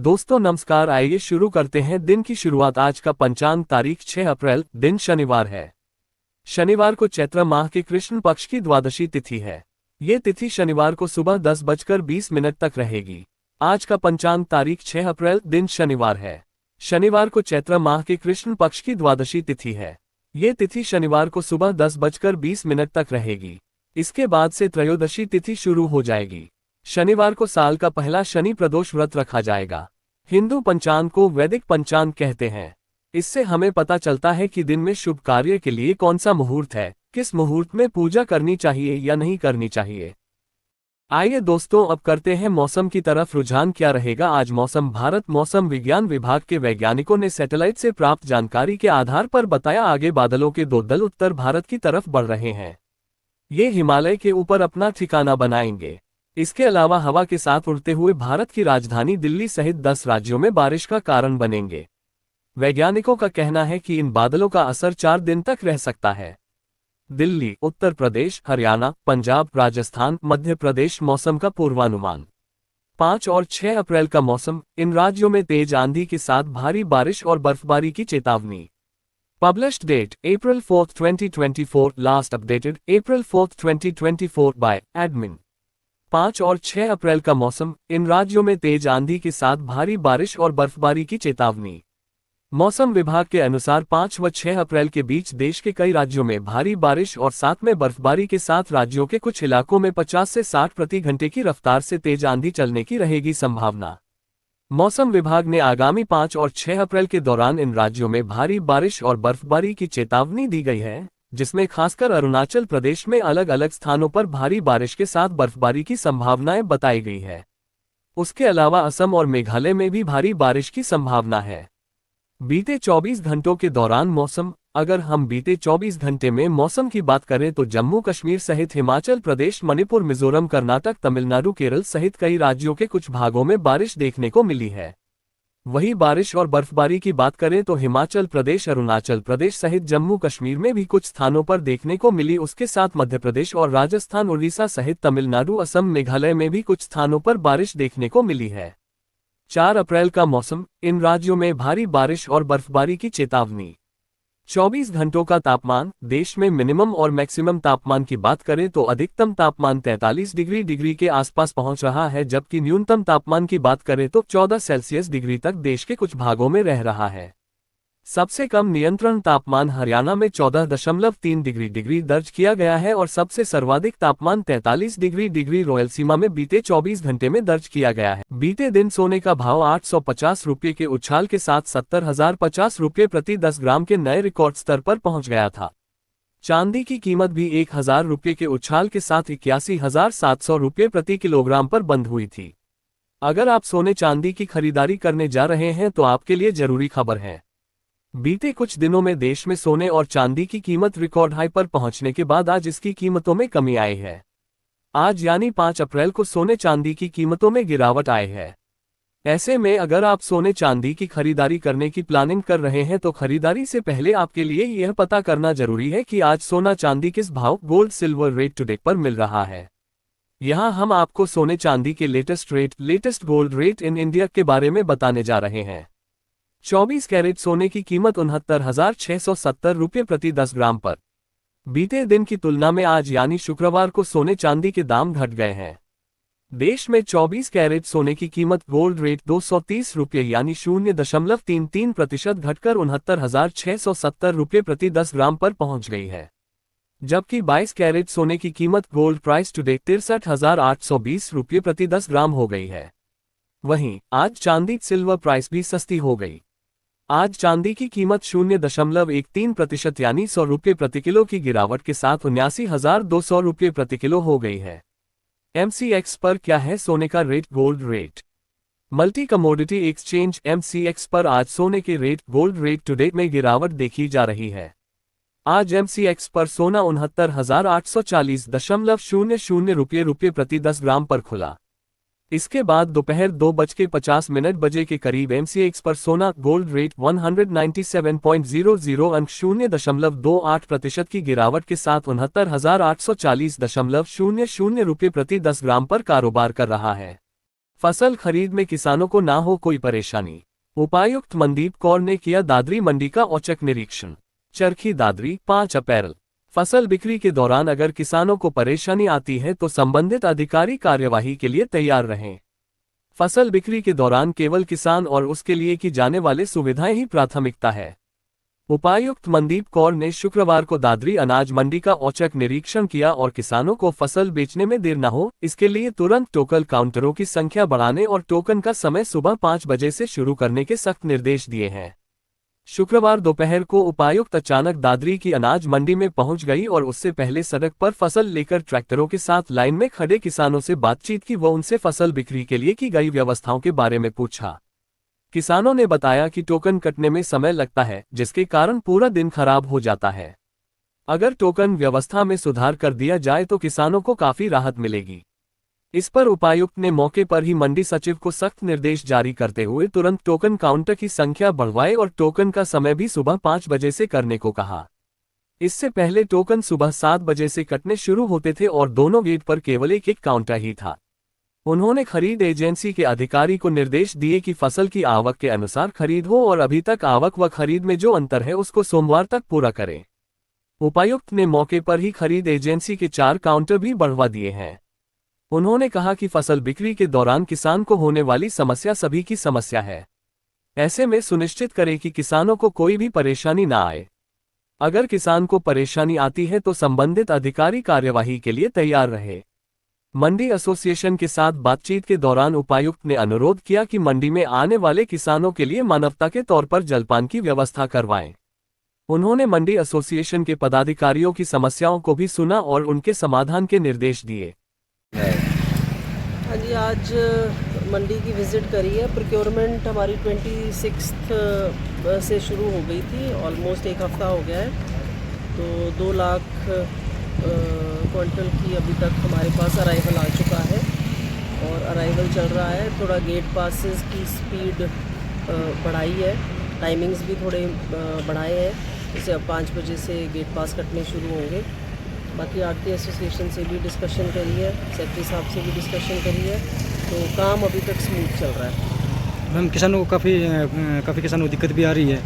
दोस्तों नमस्कार। आइए शुरू करते हैं दिन की शुरुआत। आज का पंचांग तारीख 6 अप्रैल, दिन शनिवार है। शनिवार को चैत्र माह के कृष्ण पक्ष की द्वादशी तिथि है। ये तिथि शनिवार को सुबह 10:20 तक रहेगी। आज का पंचांग तारीख 6 अप्रैल, दिन शनिवार है। शनिवार को चैत्र माह के कृष्ण पक्ष की द्वादशी तिथि है। ये तिथि शनिवार को सुबह 10:20 तक रहेगी। इसके बाद से त्रयोदशी तिथि शुरू हो जाएगी। शनिवार को साल का पहला शनि प्रदोष व्रत रखा जाएगा। हिंदू पंचांग को वैदिक पंचांग कहते हैं। इससे हमें पता चलता है कि दिन में शुभ कार्य के लिए कौन सा मुहूर्त है, किस मुहूर्त में पूजा करनी चाहिए या नहीं करनी चाहिए। आइए दोस्तों अब करते हैं मौसम की तरफ रुझान। क्या रहेगा आज मौसम। भारत मौसम विज्ञान विभाग के वैज्ञानिकों ने सैटेलाइट से प्राप्त जानकारी के आधार पर बताया, आगे बादलों के दो दल उत्तर भारत की तरफ बढ़ रहे हैं। ये हिमालय के ऊपर अपना ठिकाना बनाएंगे। इसके अलावा हवा के साथ उड़ते हुए भारत की राजधानी दिल्ली सहित 10 राज्यों में बारिश का कारण बनेंगे। वैज्ञानिकों का कहना है कि इन बादलों का असर 4 दिन तक रह सकता है। दिल्ली, उत्तर प्रदेश, हरियाणा, पंजाब, राजस्थान, मध्य प्रदेश। मौसम का पूर्वानुमान। 5 और 6 अप्रैल का मौसम। इन राज्यों में तेज आंधी के साथ भारी बारिश और बर्फबारी की चेतावनी। Published date April 4, 2024। Last updated April 4, 2024 by admin. 5 और 6 अप्रैल का मौसम। इन राज्यों में तेज आंधी के साथ भारी बारिश और बर्फबारी की चेतावनी। मौसम विभाग के अनुसार 5 व 6 अप्रैल के बीच देश के कई राज्यों में भारी बारिश और साथ में बर्फबारी के साथ राज्यों के कुछ इलाकों में 50 से 60 प्रति घंटे की रफ्तार से तेज आंधी चलने की रहेगी संभावना। मौसम विभाग ने आगामी 5 और 6 अप्रैल के दौरान इन राज्यों में भारी बारिश और बर्फबारी की चेतावनी दी गई है, जिसमें खासकर अरुणाचल प्रदेश में अलग अलग स्थानों पर भारी बारिश के साथ बर्फबारी की संभावनाएं बताई गई है। उसके अलावा असम और मेघालय में भी भारी बारिश की संभावना है। बीते 24 घंटों के दौरान मौसम। अगर हम बीते 24 घंटे में मौसम की बात करें तो जम्मू कश्मीर सहित हिमाचल प्रदेश, मणिपुर, मिजोरम, कर्नाटक, तमिलनाडु, केरल सहित कई राज्यों के कुछ भागों में बारिश देखने को मिली है। वहीं बारिश और बर्फबारी की बात करें तो हिमाचल प्रदेश, अरुणाचल प्रदेश सहित जम्मू कश्मीर में भी कुछ स्थानों पर देखने को मिली। उसके साथ मध्य प्रदेश और राजस्थान, उड़ीसा सहित तमिलनाडु, असम, मेघालय में भी कुछ स्थानों पर बारिश देखने को मिली है। 4 अप्रैल का मौसम। इन राज्यों में भारी बारिश और बर्फबारी की चेतावनी। 24 घंटों का तापमान। देश में मिनिमम और मैक्सिमम तापमान की बात करें तो अधिकतम तापमान 43 डिग्री के आसपास पहुंच रहा है, जबकि न्यूनतम तापमान की बात करें तो 14 सेल्सियस डिग्री तक देश के कुछ भागों में रह रहा है। सबसे कम नियंत्रण तापमान हरियाणा में 14.3 डिग्री दर्ज किया गया है और सबसे सर्वाधिक तापमान 43 डिग्री रॉयलसीमा में बीते 24 घंटे में दर्ज किया गया है। बीते दिन सोने का भाव 850 रुपये के उछाल के साथ 70,050 रुपये प्रति 10 ग्राम के नए रिकॉर्ड स्तर पर पहुंच गया था। चांदी की कीमत भी 1000 रुपये के उछाल के साथ 81,700 रुपये प्रति किलोग्राम पर बंद हुई थी। अगर आप सोने चांदी की खरीदारी करने जा रहे हैं तो आपके लिए जरूरी खबर है। बीते कुछ दिनों में देश में सोने और चांदी की कीमत रिकॉर्ड हाई पर पहुंचने के बाद आज इसकी कीमतों में कमी आई है। आज यानी 5 अप्रैल को सोने चांदी की कीमतों में गिरावट आई है। ऐसे में अगर आप सोने चांदी की खरीदारी करने की प्लानिंग कर रहे हैं तो खरीदारी से पहले आपके लिए यह पता करना जरूरी है कि आज सोना चांदी किस भाव गोल्ड सिल्वर रेट टुडे पर मिल रहा है। यहाँ हम आपको सोने चांदी के latest gold rate in India के बारे में बताने जा रहे हैं। 24 कैरेट सोने की कीमत 69,670 रुपये प्रति 10 ग्राम पर। बीते दिन की तुलना में आज यानी शुक्रवार को सोने चांदी के दाम घट गए हैं। देश में 24 कैरेट सोने की कीमत गोल्ड रेट 230 रुपये यानी 0.33% घटकर 69,670 रुपये प्रति 10 ग्राम पर पहुंच गई है। जबकि 22 कैरेट सोने की कीमत गोल्ड प्राइस टुडे 63,820 रुपये प्रति 10 ग्राम हो गई है। वहीं आज चांदी सिल्वर प्राइस भी सस्ती हो गई। आज चांदी की कीमत 0.13% यानी 100 रुपये प्रति किलो की गिरावट के साथ 79,200 रुपये प्रति किलो हो गई है। MCX पर क्या है सोने का rate gold rate. Multi commodity exchange MCX पर आज सोने के रेट गोल्ड रेट टुडे में गिरावट देखी जा रही है। आज MCX पर सोना 69,840.00 रुपये प्रति 10 ग्राम पर खुला। इसके बाद दोपहर 2:50 बजे के करीब MCX पर सोना गोल्ड रेट 197.00 अंक 0.28% की गिरावट के साथ 69,840.00 रुपये प्रति 10 ग्राम पर कारोबार कर रहा है। फसल खरीद में किसानों को ना हो कोई परेशानी। उपायुक्त मनदीप कौर ने किया दादरी मंडी का औचक निरीक्षण। चरखी दादरी 5 अप्रैल। फसल बिक्री के दौरान अगर किसानों को परेशानी आती है तो संबंधित अधिकारी कार्यवाही के लिए तैयार रहें। फसल बिक्री के दौरान केवल किसान और उसके लिए की जाने वाली सुविधाएं ही प्राथमिकता है। उपायुक्त मनदीप कौर ने शुक्रवार को दादरी अनाज मंडी का औचक निरीक्षण किया और किसानों को फसल बेचने में देर न हो, इसके लिए तुरंत टोकन काउंटरों की संख्या बढ़ाने और टोकन का समय सुबह 5 बजे से शुरू करने के सख्त निर्देश दिए हैं। शुक्रवार दोपहर को उपायुक्त अचानक दादरी की अनाज मंडी में पहुंच गई और उससे पहले सड़क पर फसल लेकर ट्रैक्टरों के साथ लाइन में खड़े किसानों से बातचीत की व उनसे फसल बिक्री के लिए की गई व्यवस्थाओं के बारे में पूछा। किसानों ने बताया कि टोकन कटने में समय लगता है, जिसके कारण पूरा दिन खराब हो जाता है। अगर टोकन व्यवस्था में सुधार कर दिया जाए तो किसानों को काफी राहत मिलेगी। इस पर उपायुक्त ने मौके पर ही मंडी सचिव को सख्त निर्देश जारी करते हुए तुरंत टोकन काउंटर की संख्या बढ़वाए और टोकन का समय भी सुबह 5 बजे से करने को कहा। इससे पहले टोकन सुबह 7 बजे से कटने शुरू होते थे और दोनों गेट पर केवल एक काउंटर ही था। उन्होंने खरीद एजेंसी के अधिकारी को निर्देश दिए कि फसल की आवक के अनुसार खरीद हो और अभी तक आवक व खरीद में जो अंतर है उसको सोमवार तक पूरा करें। उपायुक्त ने मौके पर ही खरीद एजेंसी के 4 काउंटर भी बढ़वा दिए हैं। उन्होंने कहा कि फसल बिक्री के दौरान किसान को होने वाली समस्या सभी की समस्या है। ऐसे में सुनिश्चित करें कि किसानों को कोई भी परेशानी ना आए। अगर किसान को परेशानी आती है तो संबंधित अधिकारी कार्यवाही के लिए तैयार रहे। मंडी एसोसिएशन के साथ बातचीत के दौरान उपायुक्त ने अनुरोध किया कि मंडी में आने वाले किसानों के लिए मानवता के तौर पर जलपान की व्यवस्था करवाएं। उन्होंने मंडी एसोसिएशन के पदाधिकारियों की समस्याओं को भी सुना और उनके समाधान के निर्देश दिए। हाँ जी, आज मंडी की विज़िट करी है। प्रोक्योरमेंट हमारी 26 से शुरू हो गई थी, ऑलमोस्ट एक हफ़्ता हो गया है। तो 2 लाख क्विंटल की अभी तक हमारे पास अराइवल आ चुका है और अराइवल चल रहा है। थोड़ा गेट पासेस की स्पीड बढ़ाई है, टाइमिंग्स भी थोड़े बढ़ाए हैं। जैसे अब 5 बजे से गेट पास कटने शुरू होंगे। बाकी आरती एसोसिएशन से भी डिस्कशन करी है, सेक्रेटरी साहब से भी डिस्कशन करी है, तो काम अभी तक स्मूथ चल रहा है। मैम, किसानों को काफ़ी किसानों को दिक्कत भी आ रही है।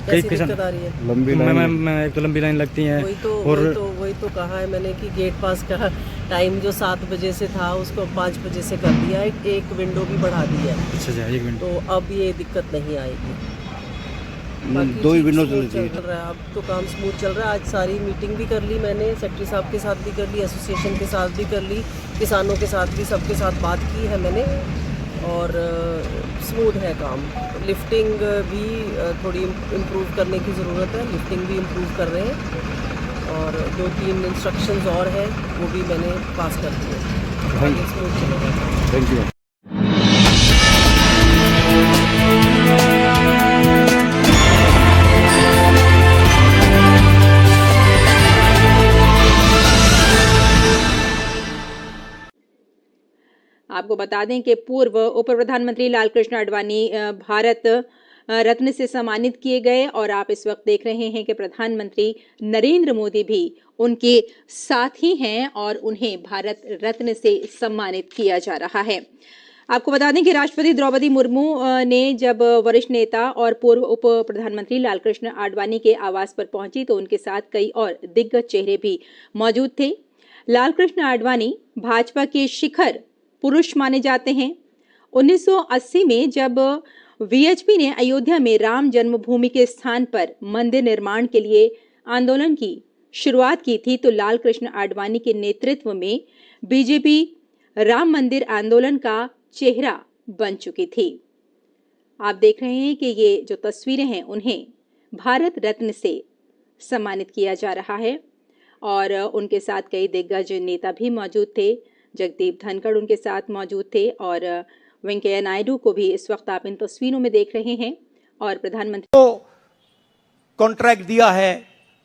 कैसी दिक्कत आ रही है? लंबी लाइन, एक तो लंबी लाइन लगती है। वही तो कहा है मैंने कि गेट पास का टाइम जो 7 बजे से था उसको 5 बजे से कर दिया है, एक विंडो भी बढ़ा दी है। अच्छा, एक विंडो। तो अब ये दिक्कत नहीं आएगी। 2 ही विंडो चल रहा है, अब तो काम स्मूथ चल रहा है। आज सारी मीटिंग भी कर ली मैंने, सेक्रेटरी साहब के साथ भी कर ली, एसोसिएशन के साथ भी कर ली, किसानों के साथ भी, सबके साथ बात की है मैंने और स्मूथ है काम। लिफ्टिंग भी थोड़ी इम्प्रूव करने की ज़रूरत है, लिफ्टिंग भी इम्प्रूव कर रहे हैं और 2-3 इंस्ट्रक्शंस और हैं वो भी मैंने पास कर दिए। स्मूथ चलेगा। Thank you. आपको बता दें कि पूर्व उप प्रधानमंत्री लालकृष्ण आडवाणी भारत रत्न से सम्मानित किए गए और आप इस वक्त देख रहे हैं कि प्रधानमंत्री नरेंद्र मोदी भी उनके साथ ही हैं और उन्हें भारत रत्न से सम्मानित किया जा रहा है। आपको बता दें कि राष्ट्रपति द्रौपदी मुर्मू ने जब वरिष्ठ नेता और पूर्व उप प्रधानमंत्री लालकृष्ण आडवाणी के आवास पर पहुंची तो उनके साथ कई और दिग्गज चेहरे भी मौजूद थे। लालकृष्ण आडवाणी भाजपा के शिखर पुरुष माने जाते हैं। 1980 में जब वीएचपी ने अयोध्या में राम जन्मभूमि के स्थान पर मंदिर निर्माण के लिए आंदोलन की शुरुआत की थी तो लालकृष्ण आडवाणी के नेतृत्व में बीजेपी राम मंदिर आंदोलन का चेहरा बन चुकी थी। आप देख रहे हैं कि ये जो तस्वीरें हैं उन्हें भारत रत्न से सम्मानित किया जा रहा है और उनके साथ कई दिग्गज नेता भी मौजूद थे। जगदीप धनखड़ उनके साथ मौजूद थे और वेंकैया नायडू को भी इस वक्त आप इन तस्वीरों में देख रहे हैं और प्रधानमंत्री को कॉन्ट्रैक्ट दिया है,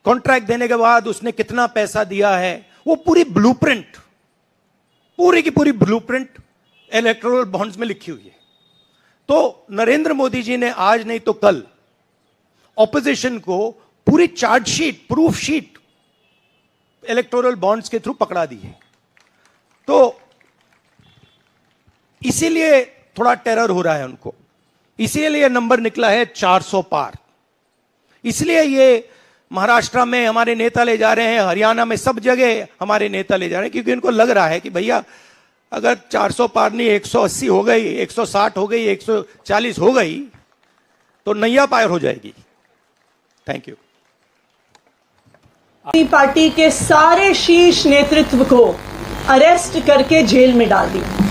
कॉन्ट्रैक्ट देने के बाद उसने कितना पैसा दिया है, वो पूरी ब्लूप्रिंट, पूरी की पूरी ब्लूप्रिंट इलेक्टोरल बॉन्ड्स में लिखी हुई है। तो नरेंद्र मोदी जी ने आज नहीं तो कल ऑपोजिशन को पूरी chargesheet, proof sheet electoral bonds के थ्रू पकड़ा दी है। तो इसीलिए थोड़ा टेरर हो रहा है उनको, इसीलिए नंबर निकला है 400 पार। इसलिए ये महाराष्ट्र में हमारे नेता ले जा रहे हैं, हरियाणा में सब जगह हमारे नेता ले जा रहे हैं, क्योंकि उनको लग रहा है कि भैया अगर 400 पार नहीं 180 हो गई, 160 हो गई, 140 हो गई तो नैया पार हो जाएगी। Thank you. अपनी पार्टी के सारे शीर्ष नेतृत्व को अरेस्ट करके जेल में डाल दिया।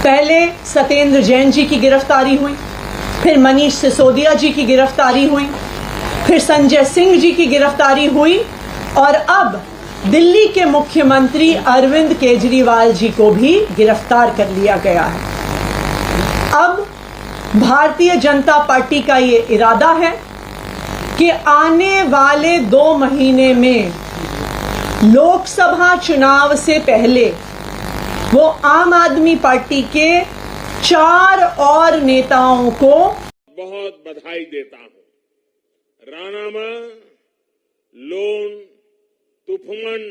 पहले सत्येंद्र जैन जी की गिरफ्तारी हुई, फिर मनीष सिसोदिया जी की गिरफ्तारी हुई, फिर संजय सिंह जी की गिरफ्तारी हुई और अब दिल्ली के मुख्यमंत्री अरविंद केजरीवाल जी को भी गिरफ्तार कर लिया गया है। अब भारतीय जनता पार्टी का ये इरादा है कि आने वाले 2 महीने में लोकसभा चुनाव से पहले वो आम आदमी पार्टी के 4 और नेताओं को बहुत बधाई देता हूं। राणामा, लोन, तुफमन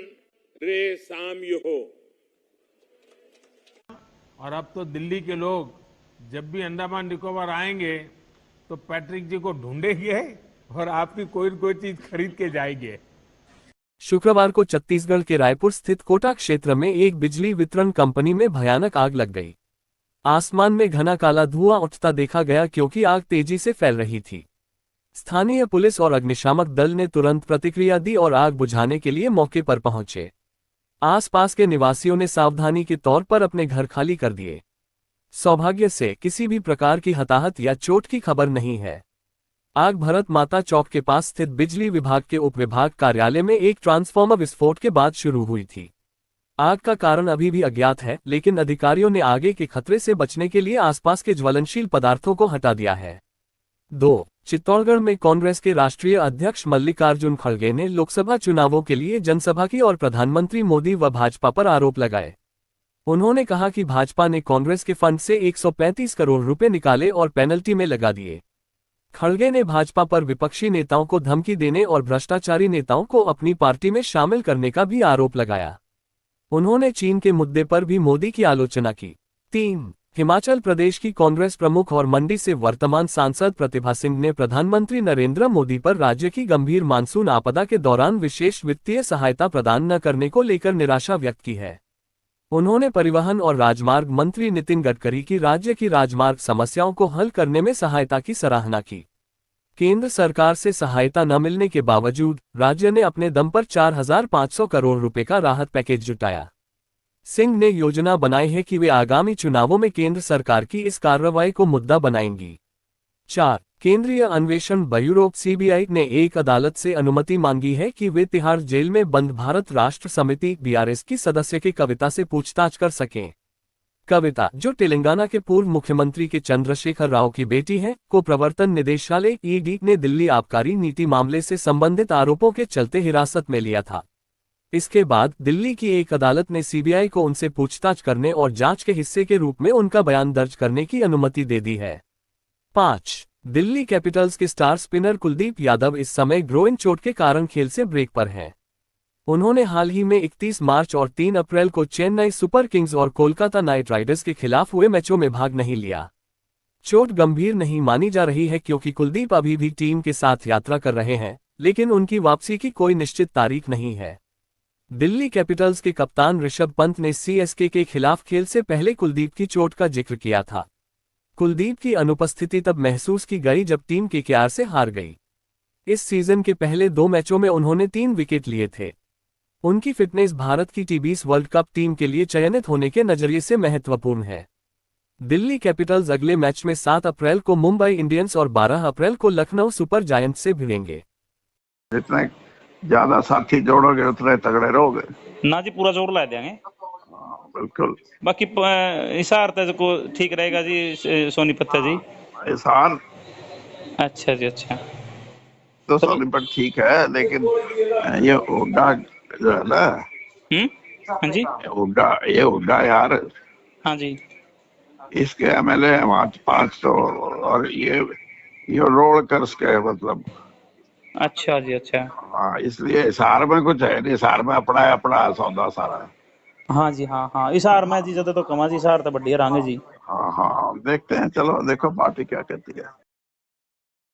रे सामयो। और अब तो दिल्ली के लोग जब भी अंडमान निकोबार आएंगे तो पैट्रिक जी को ढूंढेंगे और आपकी कोई न कोई चीज खरीद के जाएंगे। शुक्रवार को छत्तीसगढ़ के रायपुर स्थित कोटा क्षेत्र में एक बिजली वितरण कंपनी में भयानक आग लग गई। आसमान में घना काला धुआं उठता देखा गया क्योंकि आग तेजी से फैल रही थी। स्थानीय पुलिस और अग्निशामक दल ने तुरंत प्रतिक्रिया दी और आग बुझाने के लिए मौके पर पहुंचे। आसपास के निवासियों ने सावधानी के तौर पर अपने घर खाली कर दिए। सौभाग्य से किसी भी प्रकार की हताहत या चोट की खबर नहीं है। आग भरत माता चौक के पास स्थित बिजली विभाग के उप विभाग कार्यालय में एक ट्रांसफार्मर विस्फोट के बाद शुरू हुई थी। आग का कारण अभी भी अज्ञात है, लेकिन अधिकारियों ने आगे के खतरे से बचने के लिए आसपास के ज्वलनशील पदार्थों को हटा दिया है। 2. चित्तौड़गढ़ में कांग्रेस के राष्ट्रीय अध्यक्ष मल्लिकार्जुन खड़गे ने लोकसभा चुनावों के लिए जनसभा की और प्रधानमंत्री मोदी व भाजपा पर आरोप लगाए। उन्होंने कहा कि भाजपा ने कांग्रेस के फंड से 135 करोड़ रुपए निकाले और पेनल्टी में लगा दिए। खड़गे ने भाजपा पर विपक्षी नेताओं को धमकी देने और भ्रष्टाचारी नेताओं को अपनी पार्टी में शामिल करने का भी आरोप लगाया। उन्होंने चीन के मुद्दे पर भी मोदी की आलोचना की। 3. हिमाचल प्रदेश की कांग्रेस प्रमुख और मंडी से वर्तमान सांसद प्रतिभा सिंह ने प्रधानमंत्री नरेंद्र मोदी पर राज्य की गंभीर मानसून आपदा के दौरान विशेष वित्तीय सहायता प्रदान न करने को लेकर निराशा व्यक्त की है। उन्होंने परिवहन और राजमार्ग मंत्री नितिन गडकरी की राज्य की राजमार्ग समस्याओं को हल करने में सहायता की सराहना की। केंद्र सरकार से सहायता न मिलने के बावजूद राज्य ने अपने दम पर 4,500 करोड़ रुपए का राहत पैकेज जुटाया। सिंह ने योजना बनाई है कि वे आगामी चुनावों में केंद्र सरकार की इस कार्रवाई को मुद्दा बनाएंगी। 4. केंद्रीय अन्वेषण ब्यूरो सीबीआई ने एक अदालत से अनुमति मांगी है कि वे तिहाड़ जेल में बंद भारत राष्ट्र समिति बीआरएस की सदस्य की कविता से पूछताछ कर सकें। कविता, जो तेलंगाना के पूर्व मुख्यमंत्री के चंद्रशेखर राव की बेटी है, को प्रवर्तन निदेशालय ईडी ने दिल्ली आबकारी नीति मामले से संबंधित आरोपों के चलते हिरासत में लिया था। इसके बाद दिल्ली की एक अदालत ने सीबीआई को उनसे पूछताछ करने और जांच के हिस्से के रूप में उनका बयान दर्ज करने की अनुमति दे दी है। 5. दिल्ली कैपिटल्स के स्टार स्पिनर कुलदीप यादव इस समय ग्रोइन चोट के कारण खेल से ब्रेक पर हैं। उन्होंने हाल ही में 31 मार्च और 3 अप्रैल को चेन्नई सुपर किंग्स और कोलकाता नाइट राइडर्स के खिलाफ हुए मैचों में भाग नहीं लिया। चोट गंभीर नहीं मानी जा रही है क्योंकि कुलदीप अभी भी टीम के साथ यात्रा कर रहे हैं, लेकिन उनकी वापसी की कोई निश्चित तारीख नहीं है। दिल्ली कैपिटल्स के कप्तान ऋषभ पंत ने सीएसके के खिलाफ खेल से पहले कुलदीप की चोट का जिक्र किया था। कुलदीप की अनुपस्थिति तब महसूस की गई जब टीम केकेआर से हार गई। इस सीजन के पहले 2 मैचों में उन्होंने 3 विकेट लिए थे। उनकी फिटनेस भारत की T20 वर्ल्ड कप टीम के लिए चयनित होने के नजरिए से महत्वपूर्ण है। दिल्ली कैपिटल्स अगले मैच में 7 अप्रैल को मुंबई इंडियंस और 12 अप्रैल को लखनऊ सुपर जायंट्स से भिड़ेंगे। जितने ज्यादा साथी जोड़ोगे उतने तगड़े रहोगे ना जी, पूरा जोर ला देंगे। बिल्कुल। बाकी हिसार को ठीक रहेगा जी सोनीपत जी। हिसार अच्छा जी, अच्छा तो सोनीपत ठीक है, लेकिन ये हुड्डा जो है ना, हाँ जी, ये हुड्डा यार, हाँ जी, इसके एमएलए 5 तो, और ये रोड कर्स के मतलब। अच्छा जी, अच्छा। हाँ, इसलिए हिसार में कुछ है नहीं, हिसार में अपना सौदा सारा। हाँ जी, हाँ हाँ, हिसार में जी ज्यादा तो कमा जी, हिसार तो बढ़िया रंग जी। हाँ देखते हैं, चलो देखो पार्टी क्या कहती है।